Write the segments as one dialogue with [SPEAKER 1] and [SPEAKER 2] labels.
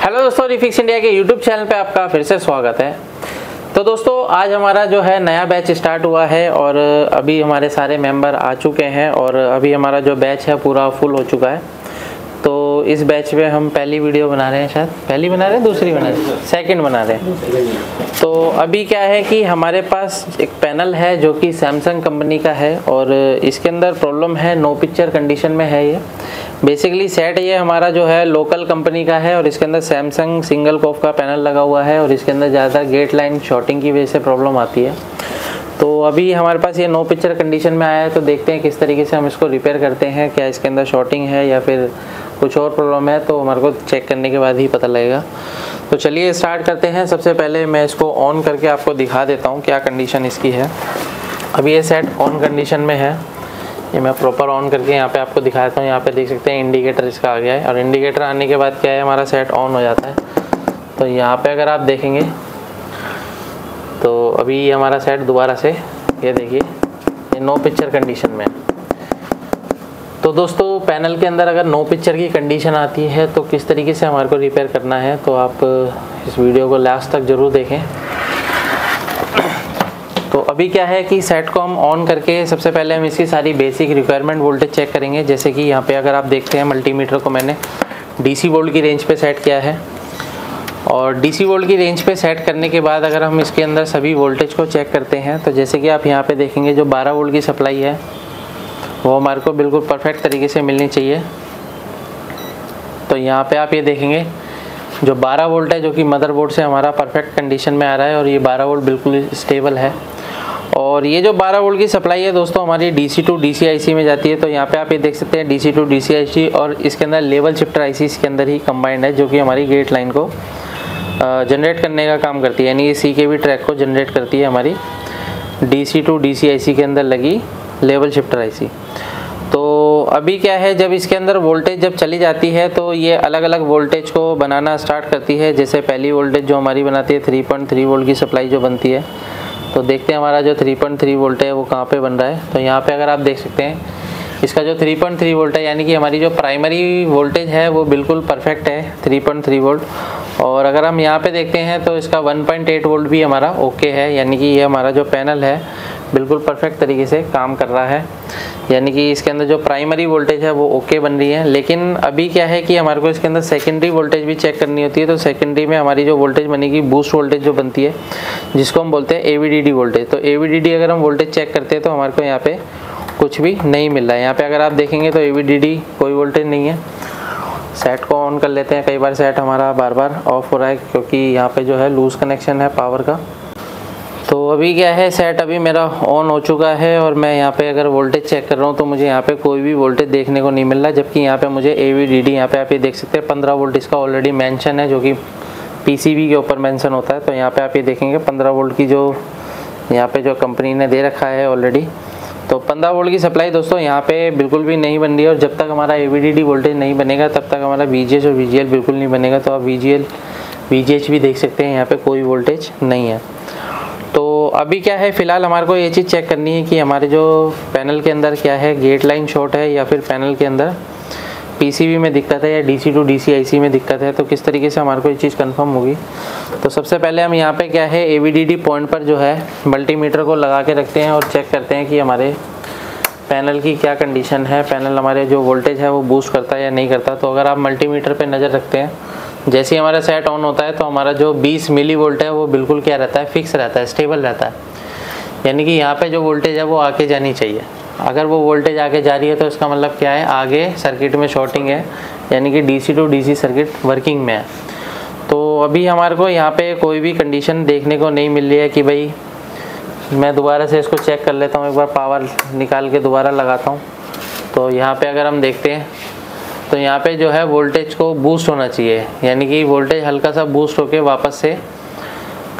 [SPEAKER 1] Hello दोस्तों, refix India के YouTube channel पे आपका फिर से स्वागत है। तो दोस्तों आज हमारा जो है नया बैच स्टार्ट हुआ है और अभी हमारे सारे मेंबर आ चुके हैं और अभी हमारा जो बैच है पूरा फुल हो चुका है। तो इस बैच में हम पहली वीडियो बना रहे हैं, शायद पहली बना रहे हैं, दूसरी बना रहे हैं, सेकंड बना रहे हैं। तो अभी क्या है कि हमारे पास एक पैनल है जो कि सैमसंग कंपनी का है और इसके अंदर प्रॉब्लम है, नो पिक्चर कंडीशन में है। ये बेसिकली सेट ये हमारा जो है लोकल कंपनी का है और इसके अंदर सैमसंग सिंगल कॉफ का पैनल लगा हुआ है और इसके अंदर ज़्यादा गेट लाइन शॉर्टिंग की वजह से प्रॉब्लम आती है। तो अभी हमारे पास ये नो पिक्चर कंडीशन में आया है, तो देखते हैं किस तरीके से हम इसको रिपेयर करते हैं। क्या इसके अंदर शॉर्टिंग है या फिर कुछ और प्रॉब्लम है, तो हमारे को चेक करने के बाद ही पता लगेगा। तो चलिए स्टार्ट करते हैं। सबसे पहले मैं इसको ऑन करके आपको दिखा देता हूँ क्या कंडीशन इसकी है। अभी ये सेट ऑन कंडीशन में है, ये मैं प्रॉपर ऑन करके यहाँ पे आपको दिखा देता हूँ। यहाँ पे देख सकते हैं इंडिकेटर इसका आ गया है और इंडिकेटर आने के बाद क्या है, हमारा सेट ऑन हो जाता है। तो यहाँ पे अगर आप देखेंगे तो अभी हमारा सेट दोबारा से, ये देखिए, ये नो पिक्चर कंडीशन में। तो दोस्तों पैनल के अंदर अगर नो पिक्चर की कंडीशन आती है तो किस तरीके से हमारे को रिपेयर करना है, तो आप इस वीडियो को लास्ट तक ज़रूर देखें। तो अभी क्या है कि सेट को हम ऑन करके सबसे पहले हम इसकी सारी बेसिक रिक्वायरमेंट वोल्टेज चेक करेंगे। जैसे कि यहाँ पे अगर आप देखते हैं मल्टीमीटर को मैंने DC वोल्ट की रेंज पे सेट किया है और DC वोल्ट की रेंज पे सेट करने के बाद अगर हम इसके अंदर सभी वोल्टेज को चेक करते हैं तो जैसे कि आप यहाँ पे देखेंगे जो 12 वोल्ट की सप्लाई है वो हमारे को बिल्कुल परफेक्ट तरीके से मिलनी चाहिए। तो यहाँ पे आप ये देखेंगे जो 12 वोल्ट है जो कि मदरबोर्ड से हमारा परफेक्ट कंडीशन में आ रहा है और ये 12 वोल्ट बिल्कुल स्टेबल है। और ये जो 12 वोल्ट की सप्लाई है दोस्तों हमारी DC टू DC IC में जाती है। तो यहाँ पे आप ये देख सकते हैं DC टू DC IC और इसके अंदर लेवल शिफ्टर IC इसके अंदर ही कंबाइंड है जो कि हमारी गेट लाइन को जनरेट करने का काम करती है, यानी ये CKV ट्रैक को जनरेट करती है हमारी DC टू DC IC के अंदर लगी लेवल शिफ्टर IC। तो अभी क्या है, जब इसके अंदर वोल्टेज जब चली जाती है तो ये अलग अलग वोल्टेज को बनाना स्टार्ट करती है। जैसे पहली वोल्टेज जो हमारी बनाती है 3.3 वोल्ट की सप्लाई जो बनती है, तो देखते हैं हमारा जो 3.3 वोल्ट है वो कहाँ पे बन रहा है। तो यहाँ पे अगर आप देख सकते हैं इसका जो 3.3 वोल्ट है, यानी कि हमारी जो प्राइमरी वोल्टेज है वो बिल्कुल परफेक्ट है 3.3 वोल्ट। और अगर हम यहाँ पे देखते हैं तो इसका 1.8 वोल्ट भी हमारा ओके है, यानी कि ये हमारा जो पैनल है बिल्कुल परफेक्ट तरीके से काम कर रहा है, यानी कि इसके अंदर जो प्राइमरी वोल्टेज है वो ओके बन रही है। लेकिन अभी क्या है कि हमारे को इसके अंदर सेकेंडरी वोल्टेज भी चेक करनी होती है। तो सेकेंडरी में हमारी जो वोल्टेज बनेगी बूस्ट वोल्टेज जो बनती है जिसको हम बोलते हैं AVDD वोल्टेज। तो AVDD अगर हम वोल्टेज चेक करते हैं तो हमारे को यहाँ पे कुछ भी नहीं मिल रहा है। यहाँ पे अगर आप देखेंगे तो AVDD कोई वोल्टेज नहीं है। सेट को ऑन कर लेते हैं। कई बार सेट हमारा बार बार ऑफ हो रहा है क्योंकि यहाँ पे जो है लूज कनेक्शन है पावर का। तो अभी क्या है, सेट अभी मेरा ऑन हो चुका है और मैं यहाँ पे अगर वोल्टेज चेक कर रहा हूँ तो मुझे यहाँ पे कोई भी वोल्टेज देखने को नहीं मिल रहा, जबकि यहाँ पे मुझे AVDD यहाँ पे आप ये देख सकते हैं 15 वोल्ट इसका ऑलरेडी मेंशन है जो कि PCB के ऊपर मेंशन होता है। तो यहाँ पे आप ये देखेंगे 15 वोल्ट की जो यहाँ पे जो कंपनी ने दे रखा है ऑलरेडी, तो 15 वोल्ट की सप्लाई दोस्तों यहाँ पे बिल्कुल भी नहीं बन रही है। और जब तक हमारा AVDD वोल्टेज नहीं बनेगा तब तक हमारा VGH और VGL बिल्कुल नहीं बनेगा। तो आप VGH भी देख सकते हैं, यहाँ पे कोई वोल्टेज नहीं है। तो अभी क्या है, फ़िलहाल हमारे को ये चीज़ चेक करनी है कि हमारे जो पैनल के अंदर क्या है, गेट लाइन शॉर्ट है या फिर पैनल के अंदर PCB में दिक्कत है या DC टू DC IC में दिक्कत है। तो किस तरीके से हमारे को ये चीज़ कंफर्म होगी। तो सबसे पहले हम यहाँ पे क्या है AVDD पॉइंट पर जो है मल्टीमीटर को लगा के रखते हैं और चेक करते हैं कि हमारे पैनल की क्या कंडीशन है, पैनल हमारे जो वोल्टेज है वो बूस्ट करता है या नहीं करता। तो अगर आप मल्टीमीटर पर नज़र रखते हैं, जैसे ही हमारा सेट ऑन होता है तो हमारा जो 20 मिली वोल्ट है वो बिल्कुल क्या रहता है, फिक्स रहता है, स्टेबल रहता है, यानी कि यहाँ पे जो वोल्टेज है वो आके जानी चाहिए। अगर वो वोल्टेज आगे जा रही है तो इसका मतलब क्या है, आगे सर्किट में शॉर्टिंग है, यानी कि DC to DC circuit working में है। तो अभी हमारे को यहाँ पे कोई भी कंडीशन देखने को नहीं मिल रही है कि भाई, मैं दोबारा से इसको चेक कर लेता हूँ, एक बार पावर निकाल के दोबारा लगाता हूँ। तो यहाँ पे अगर हम देखते हैं तो यहाँ पे जो है वोल्टेज को बूस्ट होना चाहिए, यानी कि वोल्टेज हल्का सा बूस्ट होके वापस से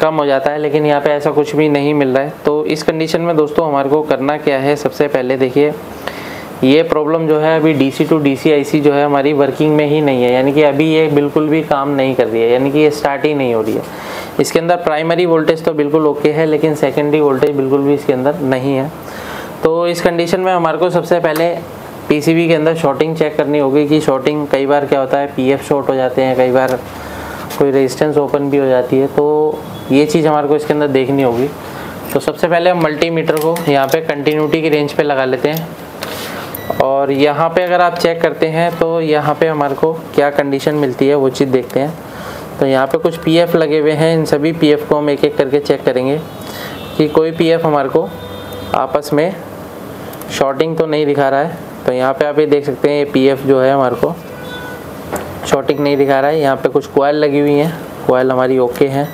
[SPEAKER 1] कम हो जाता है, लेकिन यहाँ पे ऐसा कुछ भी नहीं मिल रहा है। तो इस कंडीशन में दोस्तों हमारे को करना क्या है, सबसे पहले देखिए ये प्रॉब्लम जो है अभी DC टू DC IC जो है हमारी वर्किंग में ही नहीं है, यानी कि अभी ये बिल्कुल भी काम नहीं कर रही है, यानी कि ये स्टार्ट ही नहीं हो रही है। इसके अंदर प्राइमरी वोल्टेज तो बिल्कुल ओके है लेकिन सेकेंडरी वोल्टेज बिल्कुल भी इसके अंदर नहीं है। तो इस कंडीशन में हमारे को सबसे पहले PCB के अंदर शॉर्टिंग चेक करनी होगी कि शॉर्टिंग, कई बार क्या होता है PF शॉर्ट हो जाते हैं, कई बार कोई रेजिस्टेंस ओपन भी हो जाती है, तो ये चीज़ हमारे को इसके अंदर देखनी होगी। तो सबसे पहले हम मल्टीमीटर को यहाँ पे कंटिन्यूटी की रेंज पे लगा लेते हैं, और यहाँ पे अगर आप चेक करते हैं तो यहाँ पे हमारे को क्या कंडीशन मिलती है वो चीज़ देखते हैं। तो यहाँ पे कुछ पीएफ लगे हुए हैं, इन सभी पीएफ को हम एक एक करके चेक करेंगे कि कोई पीएफ हमारे को आपस में शॉर्टिंग तो नहीं दिखा रहा है। तो यहाँ पे आप ये देख सकते हैं, ये पीएफ जो है हमारे को शॉर्टिंग नहीं दिखा रहा है। यहाँ पे कुछ कॉइल लगी हुई हैं, कॉइल हमारी ओके हैं।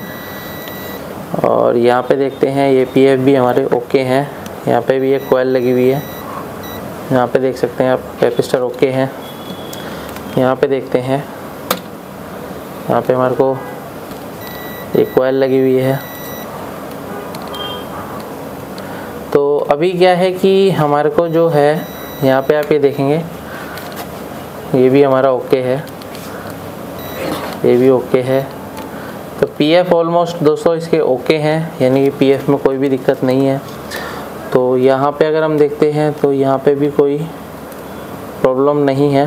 [SPEAKER 1] और यहाँ पे देखते हैं ये पीएफ भी हमारे ओके हैं, यहाँ पे भी एक कॉइल लगी हुई है। यहाँ पे देख सकते हैं आप कैपेसिटर ओके हैं। यहाँ पे देखते हैं, यहाँ पे हमारे को एक कॉइल लगी हुई है। तो अभी क्या है कि हमारे को जो है यहाँ पे आप ये देखेंगे, ये भी हमारा ओके है, ये भी ओके है। तो पीएफ ऑलमोस्ट दोस्तों इसके ओके हैं, यानी कि पीएफ में कोई भी दिक्कत नहीं है। तो यहाँ पे अगर हम देखते हैं तो यहाँ पे भी कोई प्रॉब्लम नहीं है।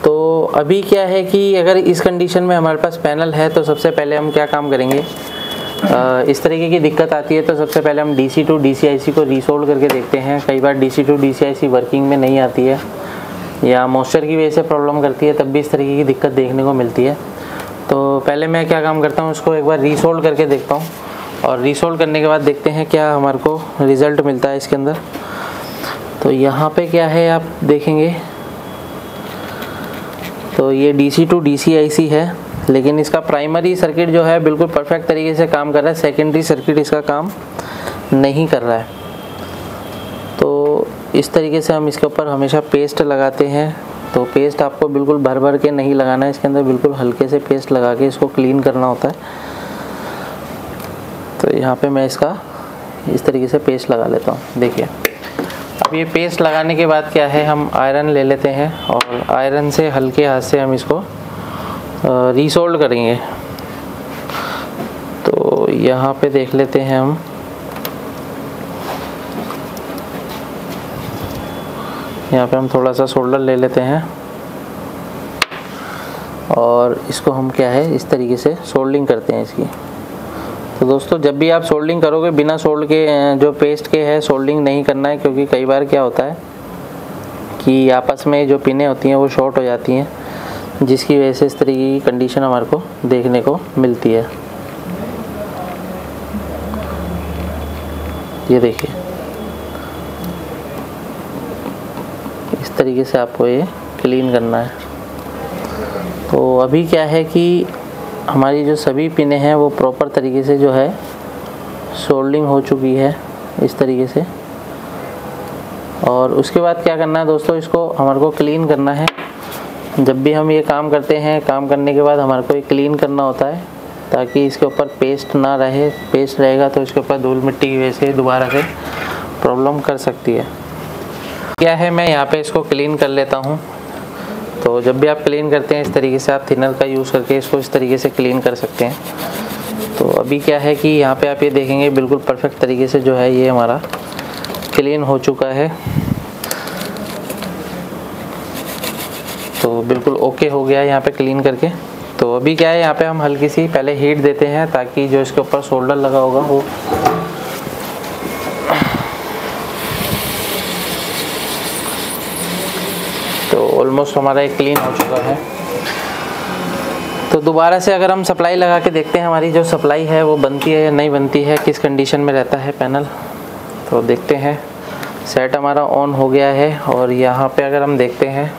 [SPEAKER 1] तो अभी क्या है कि अगर इस कंडीशन में हमारे पास पैनल है तो सबसे पहले हम क्या काम करेंगे, इस तरीके की दिक्कत आती है तो सबसे पहले हम DC टू DC IC को रीसोल्ड करके देखते हैं। कई बार DC to DC IC working में नहीं आती है या मॉइस्चर की वजह से प्रॉब्लम करती है, तब भी इस तरीके की दिक्कत देखने को मिलती है। तो पहले मैं क्या काम करता हूँ, इसको एक बार रीसोल्ड करके देखता हूँ, और रीसोल्ड करने के बाद देखते हैं क्या हमारे को रिज़ल्ट मिलता है इसके अंदर। तो यहाँ पे क्या है आप देखेंगे, तो ये DC टू DC IC है, लेकिन इसका प्राइमरी सर्किट जो है बिल्कुल परफेक्ट तरीके से काम कर रहा है, सेकेंडरी सर्किट इसका काम नहीं कर रहा है। तो इस तरीके से हम इसके ऊपर हमेशा पेस्ट लगाते हैं। तो पेस्ट आपको बिल्कुल भर भर के नहीं लगाना है, इसके अंदर बिल्कुल हल्के से पेस्ट लगा के इसको क्लीन करना होता है। तो यहाँ पे मैं इसका इस तरीके से पेस्ट लगा लेता हूँ। देखिए अब ये पेस्ट लगाने के बाद क्या है, हम आयरन ले लेते हैं और आयरन से हल्के हाथ से हम इसको रीसोल्ड करेंगे। तो यहाँ पे देख लेते हैं हम, यहाँ पे हम थोड़ा सा सोल्डर ले लेते हैं और इसको हम क्या है इस तरीके से सोल्डिंग करते हैं इसकी। तो दोस्तों जब भी आप सोल्डिंग करोगे बिना सोल्ड के जो पेस्ट के है सोल्डिंग नहीं करना है, क्योंकि कई बार क्या होता है कि आपस में जो पिनें होती हैं वो शॉर्ट हो जाती हैं, जिसकी वजह से इस तरीके की कंडीशन हमारे को देखने को मिलती है। ये देखिए इस तरीके से आपको ये क्लीन करना है। तो अभी क्या है कि हमारी जो सभी पिनें हैं वो प्रॉपर तरीके से जो है सोल्डिंग हो चुकी है इस तरीके से। और उसके बाद क्या करना है दोस्तों, इसको हमारे को क्लीन करना है। जब भी हम ये काम करते हैं, काम करने के बाद हमारे को ये क्लीन करना होता है ताकि इसके ऊपर पेस्ट ना रहे। पेस्ट रहेगा तो इसके ऊपर धूल मिट्टी की वजह से दोबारा से प्रॉब्लम कर सकती है। क्या है मैं यहाँ पे इसको क्लीन कर लेता हूँ। तो जब भी आप क्लीन करते हैं इस तरीके से आप थिनर का यूज़ करके इसको इस तरीके से क्लीन कर सकते हैं। तो अभी क्या है कि यहाँ पे आप ये देखेंगे बिल्कुल परफेक्ट तरीके से जो है ये हमारा क्लीन हो चुका है। तो बिल्कुल ओके हो गया है यहाँ पे क्लीन करके। तो अभी क्या है यहाँ पे हम हल्की सी पहले हीट देते हैं ताकि जो इसके ऊपर सोल्डर लगा होगा वो तो ऑलमोस्ट हमारा एक क्लीन हो चुका है। तो दोबारा से अगर हम सप्लाई लगा के देखते हैं हमारी जो सप्लाई है वो बनती है या नहीं बनती है, किस कंडीशन में रहता है पैनल। तो देखते हैं सेट हमारा ऑन हो गया है और यहाँ पे अगर हम देखते हैं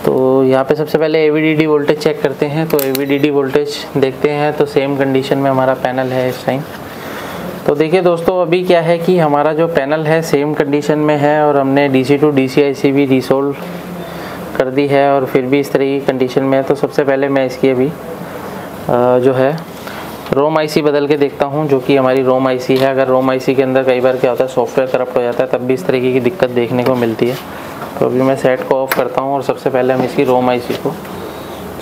[SPEAKER 1] तो यहाँ पे सबसे पहले AVDD वोल्टेज चेक करते हैं। तो AVDD वोल्टेज देखते हैं तो सेम कंडीशन में हमारा पैनल है इस टाइम। तो देखिए दोस्तों अभी क्या है कि हमारा जो पैनल है सेम कंडीशन में है और हमने DC टू DC IC भी रीसोल्व कर दी है और फिर भी इस तरह की कंडीशन में है। तो सबसे पहले मैं इसकी अभी जो है रोम IC बदल के देखता हूँ, जो कि हमारी रोम IC है। अगर रोम IC के अंदर कई बार क्या होता है सॉफ्टवेयर करप्ट हो जाता है, तब भी इस तरीके की दिक्कत देखने को मिलती है। तो अभी मैं सेट को ऑफ करता हूँ और सबसे पहले हम इसकी रोम IC को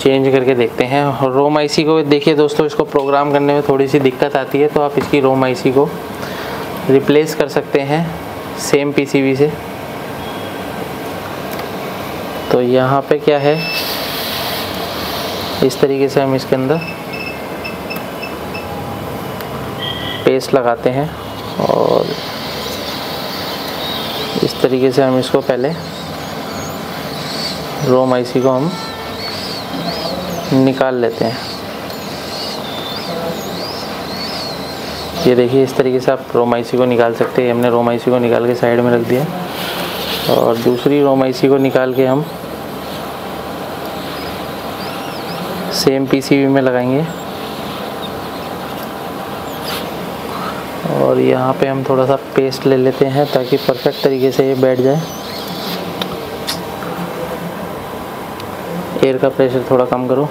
[SPEAKER 1] चेंज करके देखते हैं। और रोम IC को देखिए दोस्तों, इसको प्रोग्राम करने में थोड़ी सी दिक्कत आती है, तो आप इसकी रोम IC को रिप्लेस कर सकते हैं सेम PCB से। तो यहाँ पे क्या है इस तरीके से हम इसके अंदर पेस्ट लगाते हैं और इस तरीके से हम इसको पहले रोम आईसी को हम निकाल लेते हैं। ये देखिए इस तरीके से आप रोम आईसी को निकाल सकते हैं। हमने रोम आईसी को निकाल के साइड में रख दिया और दूसरी रोम आईसी को निकाल के हम सेम पीसीबी में लगाएंगे और यहाँ पे हम थोड़ा सा पेस्ट ले लेते हैं ताकि परफेक्ट तरीके से ये बैठ जाए। एयर का प्रेशर थोड़ा कम करो।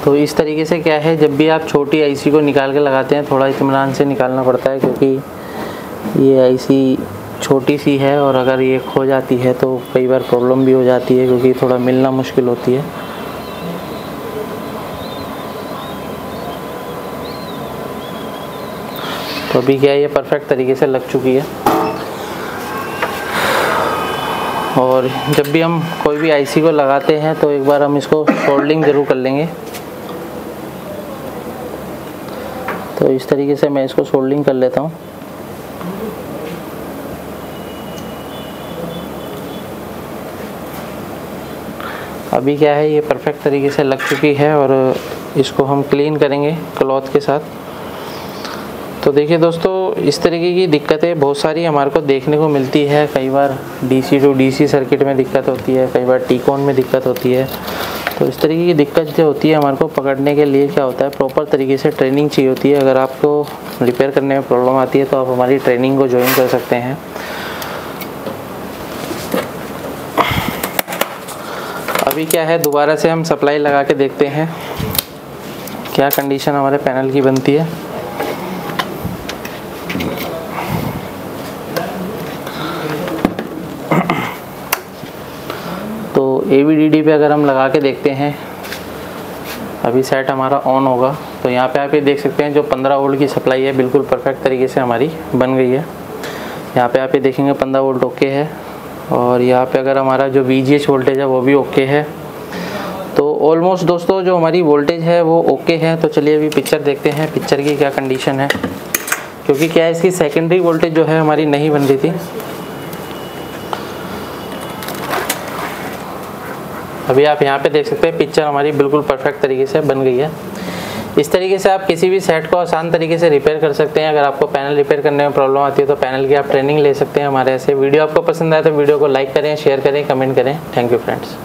[SPEAKER 1] तो इस तरीके से क्या है, जब भी आप छोटी आईसी को निकाल के लगाते हैं थोड़ा इत्मीनान से निकालना पड़ता है, क्योंकि ये आईसी छोटी सी है और अगर ये खो जाती है तो कई बार प्रॉब्लम भी हो जाती है, क्योंकि थोड़ा मिलना मुश्किल होती है। तो अभी क्या है, ये परफेक्ट तरीके से लग चुकी है। और जब भी हम कोई भी आईसी को लगाते हैं तो एक बार हम इसको सोल्डरिंग ज़रूर कर लेंगे। तो इस तरीके से मैं इसको सोल्डरिंग कर लेता हूँ। अभी क्या है, ये परफेक्ट तरीके से लग चुकी है और इसको हम क्लीन करेंगे क्लॉथ के साथ। तो देखिए दोस्तों, इस तरीके की दिक्कतें बहुत सारी हमारे को देखने को मिलती है। कई बार डीसी टू डीसी सर्किट में दिक्कत होती है, कई बार टी-कॉन में दिक्कत होती है। तो इस तरीके की दिक्कत जो होती है हमारे को पकड़ने के लिए क्या होता है, प्रॉपर तरीके से ट्रेनिंग चाहिए होती है। अगर आपको रिपेयर करने में प्रॉब्लम आती है तो आप हमारी ट्रेनिंग को ज्वाइन कर सकते हैं। अभी क्या है, दोबारा से हम सप्लाई लगा के देखते हैं क्या कंडीशन हमारे पैनल की बनती है। तो AVDD पे अगर हम लगा के देखते हैं, अभी सेट हमारा ऑन होगा तो यहाँ पे आप ये देख सकते हैं जो 15 वोल्ट की सप्लाई है बिल्कुल परफेक्ट तरीके से हमारी बन गई है। यहाँ पे आप ये देखेंगे 15 वोल्ट ओके है और यहाँ पे अगर हमारा जो VGH वोल्टेज है वो भी ओके है। तो ऑलमोस्ट दोस्तों जो हमारी वोल्टेज है वो ओके है। तो चलिए अभी पिक्चर देखते हैं, पिक्चर की क्या कंडीशन है, क्योंकि क्या है इसकी सेकेंडरी वोल्टेज जो है हमारी नहीं बन रही थी। अभी आप यहाँ पे देख सकते हैं पिक्चर हमारी बिल्कुल परफेक्ट तरीके से बन गई है। इस तरीके से आप किसी भी सेट को आसान तरीके से रिपेयर कर सकते हैं। अगर आपको पैनल रिपेयर करने में प्रॉब्लम आती है तो पैनल की आप ट्रेनिंग ले सकते हैं हमारे ऐसे। वीडियो आपको पसंद आए तो वीडियो को लाइक करें, शेयर करें, कमेंट करें। Thank you friends.